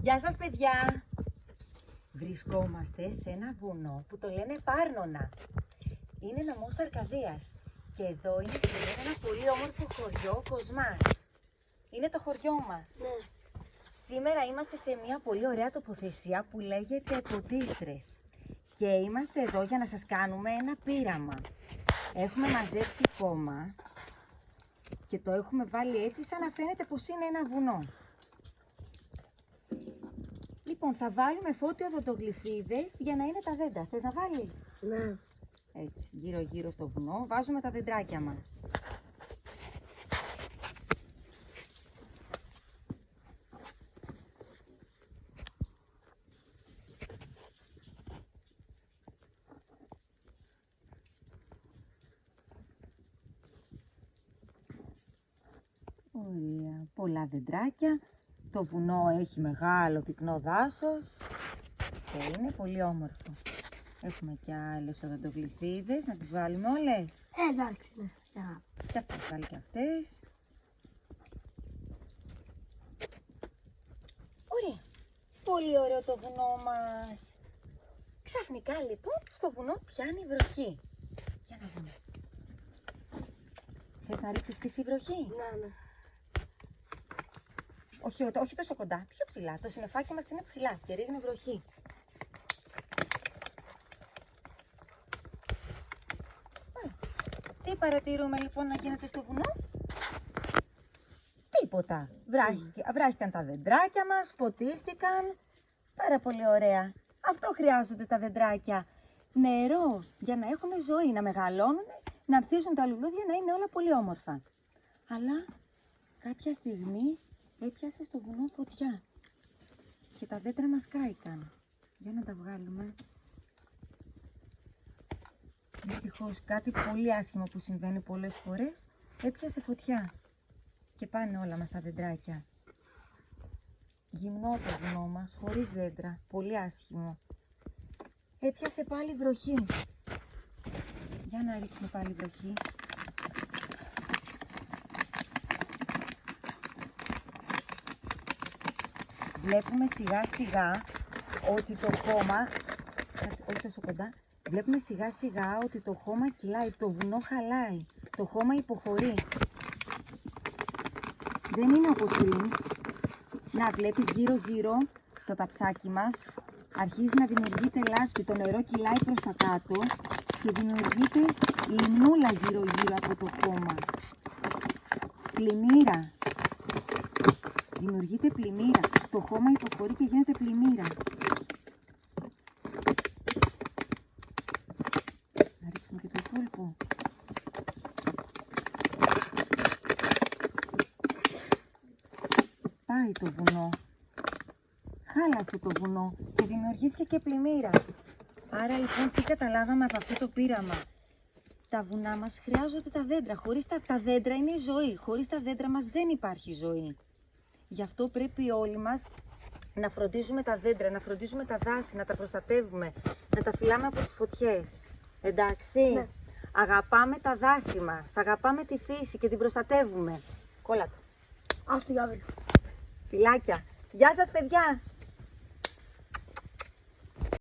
Γεια σας παιδιά! Βρισκόμαστε σε ένα βουνό που το λένε Πάρνονα. Είναι νομός Αρκαδίας και εδώ είναι ένα πολύ όμορφο χωριό, Κοσμάς. Είναι το χωριό μας. Ναι. Σήμερα είμαστε σε μια πολύ ωραία τοποθεσία που λέγεται Ποτίστρες. Και είμαστε εδώ για να σας κάνουμε ένα πείραμα. Έχουμε μαζέψει χώμα και το έχουμε βάλει έτσι σαν να φαίνεται πως είναι ένα βουνό. Λοιπόν, θα βάλουμε φώτιο οδοντογλυφίδες για να είναι τα δέντρα. Θες να βάλεις? Ναι. Έτσι, γύρω γύρω στο βουνό, βάζουμε τα δεντράκια μας. Ωραία, πολλά δεντράκια. Το βουνό έχει μεγάλο πυκνό δάσος και είναι πολύ όμορφο. Έχουμε και άλλες οδοντογλυφίδες, να τις βάλουμε όλες. Εντάξει, ναι. Και αυτές, βάλει και αυτές. Ωραία. Πολύ ωραίο το βουνό μας. Ξαφνικά λοιπόν στο βουνό πιάνει βροχή. Για να δούμε. Θες να ρίξεις και εσύ βροχή? Ναι, ναι. Όχι τόσο κοντά, πιο ψηλά. Το συννεφάκι μας είναι ψηλά και ρίχνει βροχή. Τι παρατηρούμε λοιπόν να γίνεται στο βουνό? Τίποτα. Βράχηκαν τα δεντράκια μας, ποτίστηκαν. Πάρα πολύ ωραία. Αυτό χρειάζονται τα δεντράκια. Νερό για να έχουν ζωή, να μεγαλώνουν, να ανθίζουν τα λουλούδια, να είναι όλα πολύ όμορφα. Αλλά κάποια στιγμή έπιασε στο βουνό φωτιά και τα δέντρα μας κάηκαν. Για να τα βγάλουμε. Δυστυχώς κάτι πολύ άσχημο που συμβαίνει πολλές φορές, έπιασε φωτιά και πάνε όλα μας τα δεντράκια. Γυμνό το βουνό μας, χωρίς δέντρα, πολύ άσχημο. Έπιασε πάλι βροχή. Για να ρίξουμε πάλι βροχή. Βλέπουμε σιγά σιγά ότι το χώμα, όχι τόσο κοντά, βλέπουμε σιγά σιγά ότι το χώμα κυλάει, το βουνό χαλάει, το χώμα υποχωρεί. Δεν είναι όπως πριν. Να βλέπεις γύρω γύρω στο ταψάκι μας, αρχίζει να δημιουργείται λάσπη, το νερό κυλάει προς τα κάτω και δημιουργείται λιμνούλα γύρω γύρω από το χώμα. Πλημμύρα. Δημιουργείται πλημμύρα. Το χώμα υποχωρεί και γίνεται πλημμύρα. Να ρίξουμε και το υπόλοιπο. Πάει το βουνό. Χάλασε το βουνό και δημιουργήθηκε και πλημμύρα. Άρα λοιπόν τι καταλάβαμε από αυτό το πείραμα? Τα βουνά μας χρειάζονται τα δέντρα. Χωρίς τα δέντρα είναι η ζωή. Χωρίς τα δέντρα μας δεν υπάρχει ζωή. Γι' αυτό πρέπει όλοι μας να φροντίζουμε τα δέντρα, να φροντίζουμε τα δάση, να τα προστατεύουμε, να τα φυλάμε από τις φωτιές. Εντάξει? Ναι. Αγαπάμε τα δάση μας, αγαπάμε τη φύση και την προστατεύουμε. Κόλλα το. Ας το για αύριο. Φιλάκια. Γεια σας παιδιά!